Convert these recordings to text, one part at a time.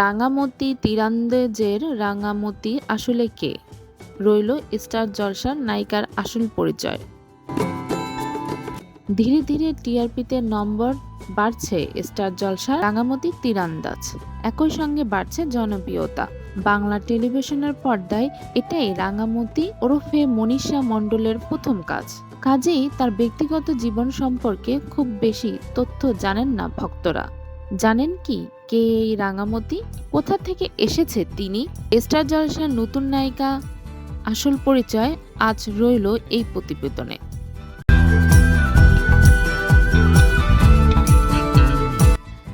রাঙামতি তীরন্দাজের রাঙামতি আসলে কে? রইল স্টার জলসার নায়িকার আসল পরিচয়। ধীরে ধীরে টিআরপিতে নম্বর বাড়ছে স্টার জলসার রাঙামতি তীরন্দাজ, একই সঙ্গে বাড়ছে জনপ্রিয়তা। বাংলা টেলিভিশনের পর্দায় এটাই রাঙামতি ওরফে মনীষা মণ্ডলের প্রথম কাজ। কাজেই তার ব্যক্তিগত জীবন সম্পর্কে খুব বেশি তথ্য জানেন না ভক্তরা। জানেন কি কে এই রাঙামতি, কোথা থেকে এসেছে তিনি? স্টার জলসার নতুন নায়িকা আসল পরিচয় আজ রইল এই প্রতিবেদনে।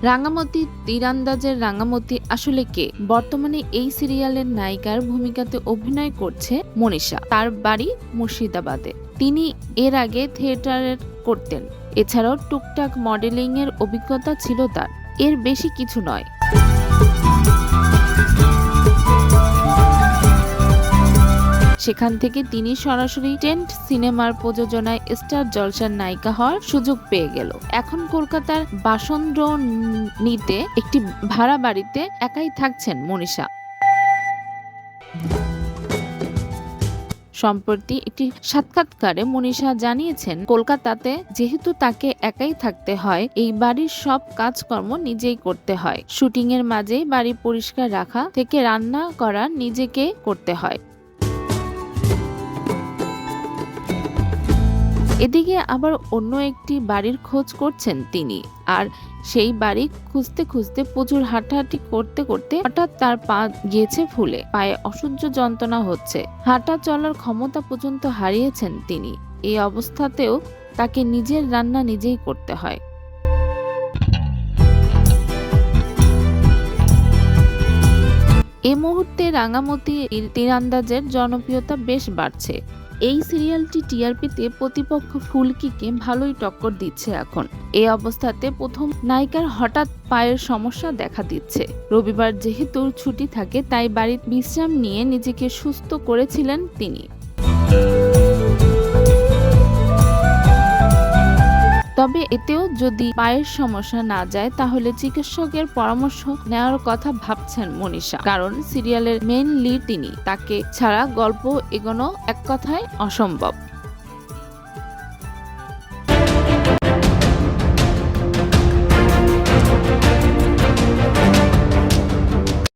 রাঙামতি তীরন্দাজের রাঙামতি আসলে কে? বর্তমানে এই সিরিয়ালের নায়িকার ভূমিকাতে অভিনয় করছে মনীষা। তার বাড়ি মুর্শিদাবাদে। তিনি এর আগে থিয়েটারে করতেন। এছাড়াও টুকটাক মডেলিং এর অভিজ্ঞতা ছিল তার। এর বেশি কিছু নয়। সেখান থেকে তিনি সরাসরি টেন্ট সিনেমার প্রযোজনায় স্টার জলসার নায়িকা হওয়ার সুযোগ পেয়ে গেল। এখন কলকাতার বাসন্দ্র নিতে একটি ভাড়া বাড়িতে একাই থাকছেন মনীষা। সম্প্রতি একটি সাক্ষাৎকারে মনীষা জানিয়েছেন, কলকাতাতে যেহেতু তাকে একাই থাকতে হয়, এই বাড়ির সব কাজকর্ম নিজেই করতে হয়। শুটিং এর মাঝে বাড়ি পরিষ্কার রাখা থেকে রান্না করা নিজেকে করতে হয়। এদিকে আবার অন্য একটি বাড়ির খোঁজ করছেন তিনি। আর সেই বাড়ি খুঁজতে খুঁজতে প্রচুর হাঁটাহাঁটি করতে করতে হঠাৎ তার পা গিয়েছে ফুলে। পায়ে অসহ্য যন্ত্রণা হচ্ছে। হাঁটা চলার ক্ষমতা পর্যন্ত হারিয়েছেন তিনি। এই অবস্থাতেও তাকে নিজের রান্না নিজেই করতে হয়। এই মুহূর্তে রাঙামতি তীরন্দাজের জনপ্রিয়তা বেশ বাড়ছে। এই সিরিয়ালটি টিআরপিতে প্রতিপক্ষ ফুলকিকে ভালোই টক্কর দিচ্ছে এখন। এই অবস্থাতে প্রথম নায়িকার হঠাৎ পায়ের সমস্যা দেখা দিচ্ছে। রবিবার যেহেতু ছুটি থাকে, তাই বাড়িতে বিশ্রাম নিয়ে নিজেকে সুস্থ করেছিলেন তিনি। তবে এতেও যদি পায়ের সমস্যা না যায়, তাহলে চিকিৎসকের পরামর্শ নেওয়ার কথা ভাবছেন মনীষা। কারণ সিরিয়ালের মেইন লিড তিনি। তাকে ছাড়া গল্প এগোনো এক কথায় অসম্ভব।